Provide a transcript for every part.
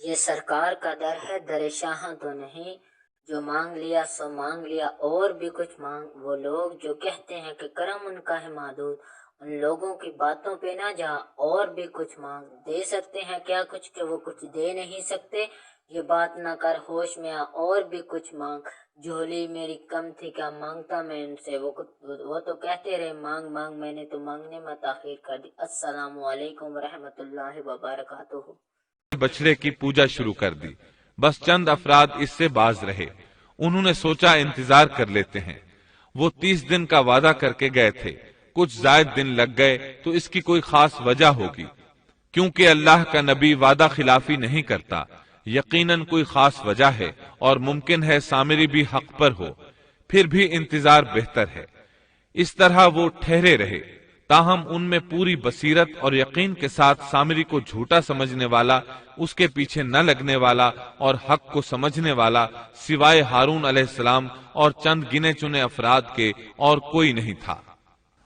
یہ سرکار کا در ہے، در شاہاں تو نہیں، جو مانگ لیا سو مانگ لیا اور بھی کچھ مانگ۔ وہ لوگ جو کہتے ہیں کہ کرم ان کا ہے محدود، ان لوگوں کی باتوں پہ نہ جا اور بھی کچھ مانگ۔ دے سکتے ہیں کیا کچھ کہ وہ کچھ دے نہیں سکتے، یہ بات نہ کر ہوش میں آ اور بھی کچھ مانگ۔ جھولی میری کم تھی کیا مانگتا میں ان سے، وہ تو کہتے رہے مانگ مانگ، میں نے تو مانگنے میں تاخیر کر دی۔ السلام علیکم ورحمۃ اللہ وبرکاتہ۔ بچڑے کی پوجا شروع کر دی۔ بس چند افراد اس سے باز رہے۔ انہوں نے سوچا انتظار کر لیتے ہیں۔ وہ 30 دن کا وعدہ کر کے گئے تھے، کچھ زائد دن لگ گئے تو اس کی کوئی خاص وجہ ہوگی، کیونکہ اللہ کا نبی وعدہ خلافی نہیں کرتا۔ یقیناً کوئی خاص وجہ ہے اور ممکن ہے سامری بھی حق پر ہو، پھر بھی انتظار بہتر ہے۔ اس طرح وہ ٹھہرے رہے، تاہم ان میں پوری بصیرت اور یقین کے ساتھ سامری کو جھوٹا سمجھنے والا، اس کے پیچھے نہ لگنے والا اور حق کو سمجھنے والا سوائے ہارون علیہ السلام اور چند گنے چنے افراد کے اور کوئی نہیں تھا۔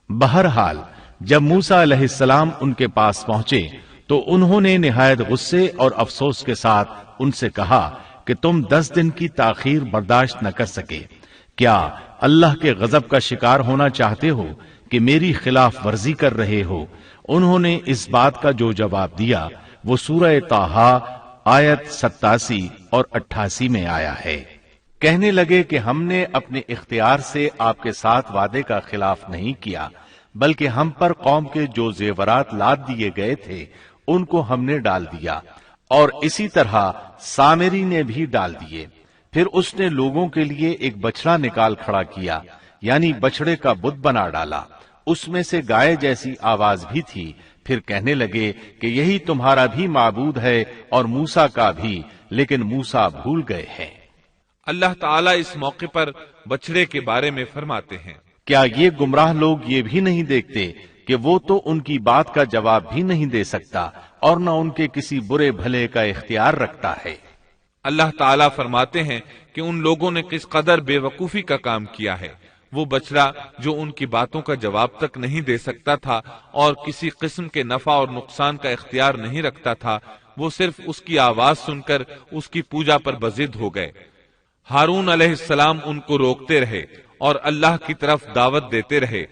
بہرحال جب موسیٰ علیہ السلام ان کے پاس پہنچے تو انہوں نے نہایت غصے اور افسوس کے ساتھ ان سے کہا کہ تم 10 دن کی تاخیر برداشت نہ کر سکے، کیا اللہ کے غضب کا شکار ہونا چاہتے ہو کہ میری خلاف ورزی کر رہے ہو؟ انہوں نے اس بات کا جو جواب دیا وہ سورہ طٰہٰ آیت 87 اور 88 میں آیا ہے۔ کہنے لگے کہ ہم نے اپنے اختیار سے آپ کے ساتھ وعدے کا خلاف نہیں کیا، بلکہ ہم پر قوم کے جو زیورات لاد دیے گئے تھے ان کو ہم نے ڈال دیا، اور اسی طرح سامری نے بھی ڈال دیے۔ پھر اس نے لوگوں کے لیے ایک بچڑا نکال کھڑا کیا، یعنی بچڑے کا بت بنا ڈالا، اس میں سے گائے جیسی آواز بھی تھی۔ پھر کہنے لگے کہ یہی تمہارا بھی معبود ہے اور موسیٰ کا بھی، لیکن موسیٰ بھول گئے ہیں۔ اللہ تعالیٰ اس موقع پر بچڑے کے بارے میں فرماتے ہیں، کیا یہ گمراہ لوگ یہ بھی نہیں دیکھتے کہ وہ تو ان کی بات کا جواب بھی نہیں دے سکتا اور نہ ان کے کسی برے بھلے کا اختیار رکھتا ہے۔ اللہ تعالیٰ فرماتے ہیں کہ ان لوگوں نے کس قدر بے وقوفی کا کام کیا ہے۔ وہ بچڑا جو ان کی باتوں کا جواب تک نہیں دے سکتا تھا اور کسی قسم کے نفع اور نقصان کا اختیار نہیں رکھتا تھا، وہ صرف اس کی آواز سن کر اس کی پوجا پر بضد ہو گئے۔ ہارون علیہ السلام ان کو روکتے رہے اور اللہ کی طرف دعوت دیتے رہے،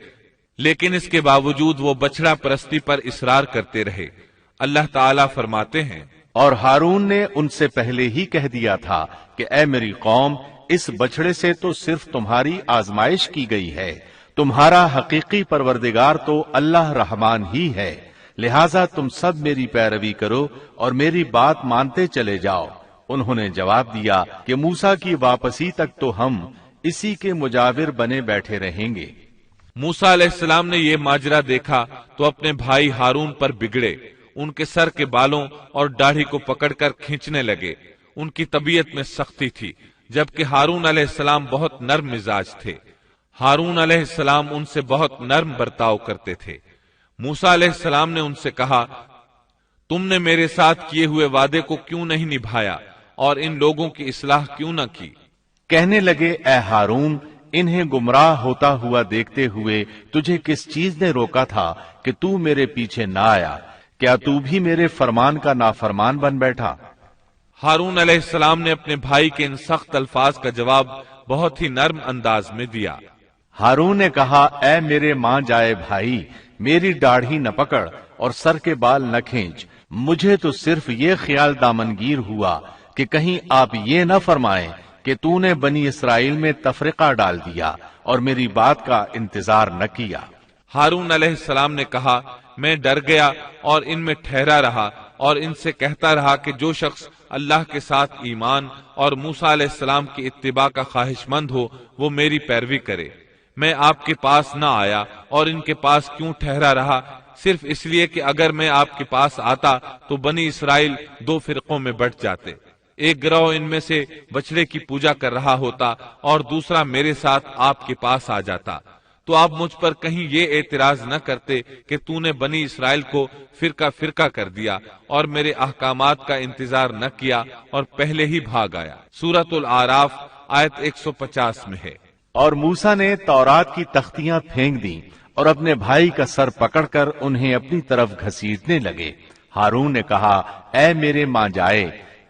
لیکن اس کے باوجود وہ بچڑا پرستی پر اصرار کرتے رہے۔ اللہ تعالیٰ فرماتے ہیں، اور ہارون نے ان سے پہلے ہی کہہ دیا تھا کہ اے میری قوم، اس بچڑے سے تو صرف تمہاری آزمائش کی گئی ہے، تمہارا حقیقی پروردگار تو اللہ رحمان ہی ہے، لہٰذا تم سب میری پیروی کرو اور میری بات مانتے چلے جاؤ۔ انہوں نے جواب دیا کہ موسیٰ کی واپسی تک تو ہم اسی کے مجاور بنے بیٹھے رہیں گے۔ موسیٰ علیہ السلام نے یہ ماجرا دیکھا تو اپنے بھائی ہارون پر بگڑے، ان کے سر کے بالوں اور داڑھی کو پکڑ کر کھینچنے لگے۔ ان کی طبیعت میں سختی تھی، جبکہ ہارون علیہ السلام بہت نرم مزاج تھے۔ ہارون علیہ السلام ان سے بہت نرم برتاؤ کرتے تھے۔ موسیٰ علیہ السلام نے ان سے کہا، تم نے میرے ساتھ کیے ہوئے وعدے کو کیوں نہیں نبھایا اور ان لوگوں کی اصلاح کیوں نہ کی؟ کہنے لگے، اے ہارون، انہیں گمراہ ہوتا ہوا دیکھتے ہوئے تجھے کس چیز نے روکا تھا کہ تو میرے پیچھے نہ آیا؟ کیا تو بھی میرے فرمان کا نافرمان بن بیٹھا؟ ہارون علیہ السلام نے اپنے بھائی کے ان سخت الفاظ کا جواب بہت ہی نرم انداز میں دیا۔ ہارون نے کہا، اے میرے ماں جائے بھائی، میری داڑھی نہ پکڑ اور سر کے بال نہ کھینچ، مجھے تو صرف یہ خیال دامنگیر ہوا کہ کہیں آپ یہ نہ فرمائیں کہ تو نے بنی اسرائیل میں تفرقہ ڈال دیا اور میری بات کا انتظار نہ کیا۔ ہارون علیہ السلام نے کہا، میں ڈر گیا اور ان میں ٹھہرا رہا اور ان سے کہتا رہا کہ جو شخص اللہ کے ساتھ ایمان اور موسیٰ علیہ السلام کی اتباع کا خواہش مند ہو وہ میری پیروی کرے۔ میں آپ کے پاس نہ آیا اور ان کے پاس کیوں ٹھہرا رہا؟ صرف اس لیے کہ اگر میں آپ کے پاس آتا تو بنی اسرائیل 2 فرقوں میں بٹ جاتے، ایک گروہ ان میں سے بچڑے کی پوجا کر رہا ہوتا اور دوسرا میرے ساتھ آپ کے پاس آ جاتا، تو آپ مجھ پر کہیں یہ اعتراض نہ کرتے کہ تو نے بنی اسرائیل کو فرقہ فرقہ کر دیا اور میرے احکامات کا انتظار نہ کیا اور پہلے ہی بھاگ آیا۔ سورۃ الاعراف آیت 150 میں ہے۔ اور موسیٰ نے تورات کی تختیاں پھینک دیں اور اپنے بھائی کا سر پکڑ کر انہیں اپنی طرف گھسیٹنے لگے۔ ہارون نے کہا، اے میرے ماں جائے،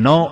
9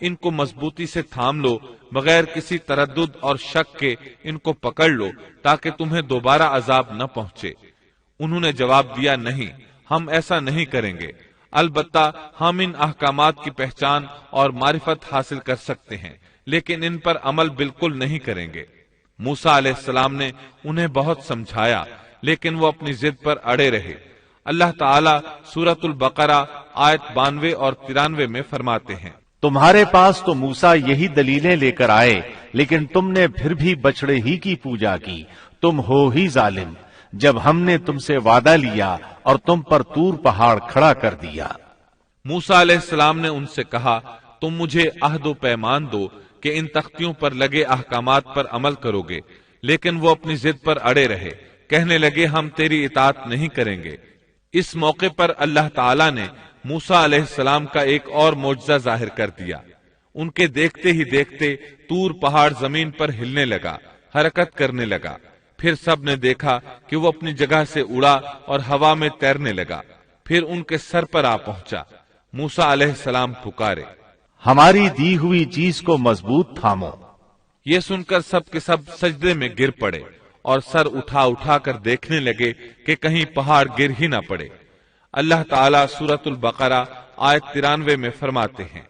ان کو مضبوطی سے تھام لو، بغیر کسی تردد اور شک کے ان کو پکڑ لو تاکہ تمہیں دوبارہ عذاب نہ پہنچے۔ انہوں نے جواب دیا، نہیں، ہم ایسا نہیں کریں گے، البتہ ہم ان احکامات کی پہچان اور معرفت حاصل کر سکتے ہیں، لیکن ان پر عمل بالکل نہیں کریں گے۔ موسیٰ علیہ السلام نے انہیں بہت سمجھایا، لیکن وہ اپنی ضد پر اڑے رہے۔ اللہ تعالیٰ سورۃ البقرہ آیت 92 اور 93 میں فرماتے ہیں، تمہارے پاس تو موسیٰ یہی دلیلیں لے کر آئے، لیکن تم نے پھر بھی بچڑے ہی کی پوجا کی، تم ہو ہی ظالم، جب ہم نے تم سے وعدہ لیا اور تم پر طور پہاڑ کھڑا کر دیا۔ موسیٰ علیہ السلام نے ان سے کہا، تم مجھے عہد و پیمان دو کہ ان تختیوں پر لگے احکامات پر عمل کرو گے، لیکن وہ اپنی ضد پر اڑے رہے، کہنے لگے ہم تیری اطاعت نہیں کریں گے۔ اس موقع پر اللہ تعالیٰ نے موسیٰ علیہ السلام کا ایک اور معجزہ ظاہر کر دیا۔ ان کے دیکھتے ہی دیکھتے طور پہاڑ زمین پر ہلنے لگا، حرکت کرنے لگا۔ پھر سب نے دیکھا کہ وہ اپنی جگہ سے اڑا اور ہوا میں تیرنے لگا، پھر ان کے سر پر آ پہنچا۔ موسیٰ علیہ السلام پکارے، ہماری دی ہوئی چیز کو مضبوط تھامو۔ یہ سن کر سب کے سب سجدے میں گر پڑے اور سر اٹھا اٹھا کر دیکھنے لگے کہ کہیں پہاڑ گر ہی نہ پڑے۔ اللہ تعالیٰ سورۃ البقرہ آیت 93 میں فرماتے ہیں،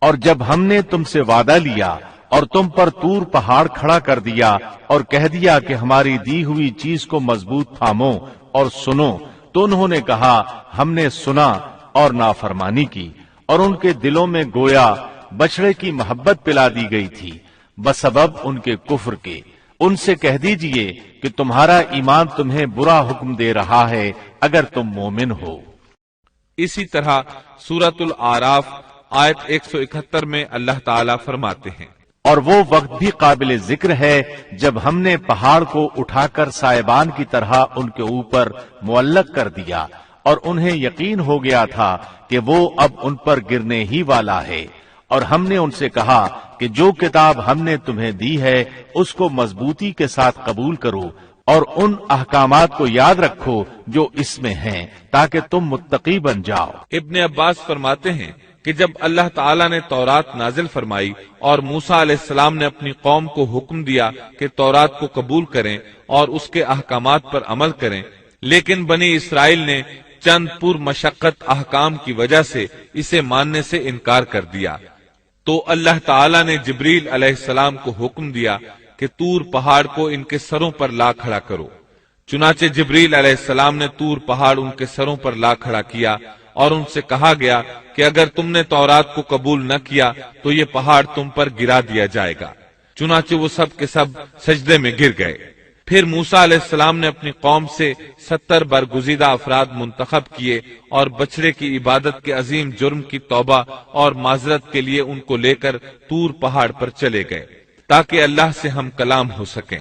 اور جب ہم نے تم سے وعدہ لیا اور تم پر طور پہاڑ کھڑا کر دیا اور کہہ دیا کہ ہماری دی ہوئی چیز کو مضبوط تھامو اور سنو، تو انہوں نے کہا ہم نے سنا اور نافرمانی کی، اور ان کے دلوں میں گویا بچڑے کی محبت پلا دی گئی تھی بسبب ان کے کفر کے۔ ان سے کہہ دیجئے کہ تمہارا ایمان تمہیں برا حکم دے رہا ہے اگر تم مومن ہو۔ اسی طرح سورۃ الاعراف آیت 171 میں اللہ تعالیٰ فرماتے ہیں، اور وہ وقت بھی قابل ذکر ہے جب ہم نے پہاڑ کو اٹھا کر سائبان کی طرح ان کے اوپر معلق کر دیا، اور انہیں یقین ہو گیا تھا کہ وہ اب ان پر گرنے ہی والا ہے۔ اور ہم نے ان سے کہا کہ جو کتاب ہم نے تمہیں دی ہے اس کو مضبوطی کے ساتھ قبول کرو اور ان احکامات کو یاد رکھو جو اس میں ہیں، تاکہ تم متقی بن جاؤ۔ ابن عباس فرماتے ہیں کہ جب اللہ تعالیٰ نے تورات نازل فرمائی اور موسیٰ علیہ السلام نے اپنی قوم کو حکم دیا کہ تورات کو قبول کریں اور اس کے احکامات پر عمل کریں، لیکن بنی اسرائیل نے چند پر مشقت احکام کی وجہ سے اسے ماننے سے انکار کر دیا، تو اللہ تعالیٰ نے جبریل علیہ السلام کو حکم دیا کہ طور پہاڑ کو ان کے سروں پر لا کھڑا کرو۔ چنانچہ جبریل علیہ السلام نے طور پہاڑ ان کے سروں پر لا کھڑا کیا، اور ان سے کہا گیا کہ اگر تم نے تورات کو قبول نہ کیا تو یہ پہاڑ تم پر گرا دیا جائے گا۔ چنانچہ وہ سب کے سب سجدے میں گر گئے۔ پھر موسیٰ علیہ السلام نے اپنی قوم سے 70 برگزیدہ افراد منتخب کیے اور بچڑے کی عبادت کے عظیم جرم کی توبہ اور معذرت کے لیے ان کو لے کر طور پہاڑ پر چلے گئے تاکہ اللہ سے ہم کلام ہو سکیں۔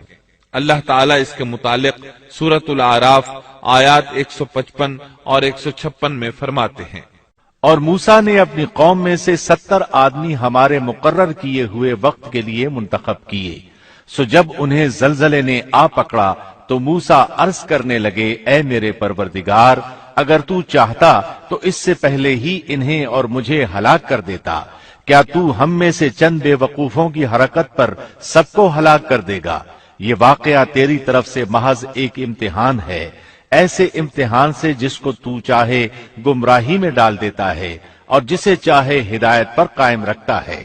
اللہ تعالیٰ اس کے متعلق سورۃ الاعراف آیات 155 اور 156 میں فرماتے ہیں، اور موسیٰ نے اپنی قوم میں سے 70 آدمی ہمارے مقرر کیے ہوئے وقت کے لیے منتخب کیے۔ سو جب انہیں زلزلے نے آ پکڑا تو موسیٰ عرض کرنے لگے، اے میرے پروردگار، اگر تو چاہتا تو اس سے پہلے ہی انہیں اور مجھے ہلاک کر دیتا۔ کیا تو ہم میں سے چند بے وقوفوں کی حرکت پر سب کو ہلاک کر دے گا؟ یہ واقعہ تیری طرف سے محض ایک امتحان ہے، ایسے امتحان سے جس کو تو چاہے گمراہی میں ڈال دیتا ہے اور جسے چاہے ہدایت پر قائم رکھتا ہے۔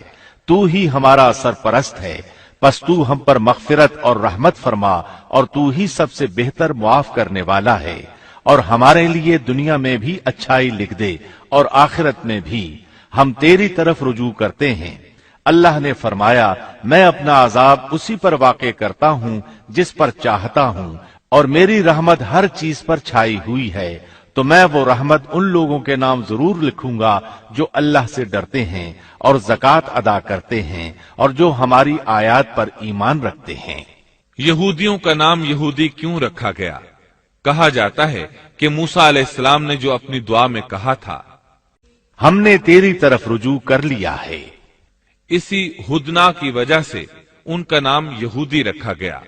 تو ہی ہمارا سرپرست ہے، پس تو ہم پر مغفرت اور رحمت فرما، اور تو ہی سب سے بہتر معاف کرنے والا ہے، اور ہمارے لیے دنیا میں بھی اچھائی لکھ دے اور آخرت میں بھی، ہم تیری طرف رجوع کرتے ہیں۔ اللہ نے فرمایا، میں اپنا عذاب اسی پر واقع کرتا ہوں جس پر چاہتا ہوں، اور میری رحمت ہر چیز پر چھائی ہوئی ہے، تو میں وہ رحمت ان لوگوں کے نام ضرور لکھوں گا جو اللہ سے ڈرتے ہیں اور زکوٰۃ ادا کرتے ہیں اور جو ہماری آیات پر ایمان رکھتے ہیں۔ یہودیوں کا نام یہودی کیوں رکھا گیا؟ کہا جاتا ہے کہ موسیٰ علیہ السلام نے جو اپنی دعا میں کہا تھا، ہم نے تیری طرف رجوع کر لیا ہے، اسی ہدنا کی وجہ سے ان کا نام یہودی رکھا گیا۔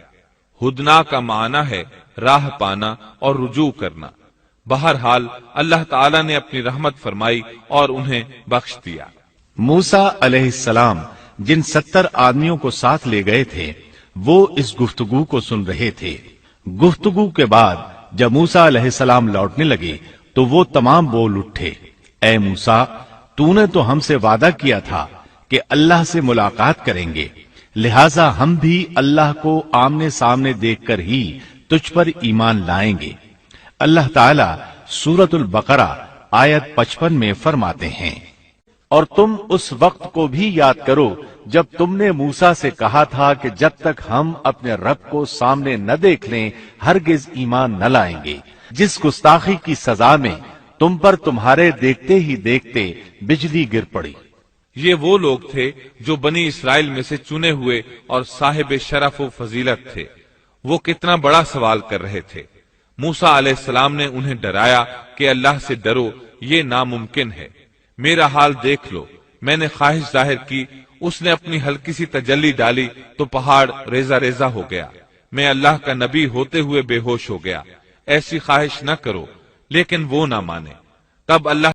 ہدنا کا معنی ہے راہ پانا اور رجوع کرنا۔ بہرحال اللہ تعالیٰ نے اپنی رحمت فرمائی اور انہیں بخش دیا۔ موسیٰ علیہ السلام جن 70 آدمیوں کو ساتھ لے گئے تھے وہ اس گفتگو کو سن رہے تھے۔ گفتگو کے بعد جب موسیٰ علیہ السلام لوٹنے لگے تو وہ تمام بول اٹھے، اے موسیٰ، تو نے تو ہم سے وعدہ کیا تھا کہ اللہ سے ملاقات کریں گے، لہذا ہم بھی اللہ کو آمنے سامنے دیکھ کر ہی تجھ پر ایمان لائیں گے۔ اللہ تعالیٰ سورۃ البقرہ آیت 55 میں فرماتے ہیں، اور تم اس وقت کو بھی یاد کرو جب تم نے موسیٰ سے کہا تھا کہ جب تک ہم اپنے رب کو سامنے نہ دیکھ لیں ہرگز ایمان نہ لائیں گے، جس گستاخی کی سزا میں تم پر تمہارے دیکھتے ہی دیکھتے بجلی گر پڑی۔ یہ وہ لوگ تھے جو بنی اسرائیل میں سے چنے ہوئے اور صاحب شرف و فضیلت تھے۔ وہ کتنا بڑا سوال کر رہے تھے۔ موسیٰ علیہ السلام نے انہیں ڈرایا کہ اللہ سے ڈرو، یہ ناممکن ہے۔ میرا حال دیکھ لو، میں نے خواہش ظاہر کی، اس نے اپنی ہلکی سی تجلی ڈالی تو پہاڑ ریزہ ریزہ ہو گیا، میں اللہ کا نبی ہوتے ہوئے بے ہوش ہو گیا۔ ایسی خواہش نہ کرو، لیکن وہ نہ مانے۔ تب اللہ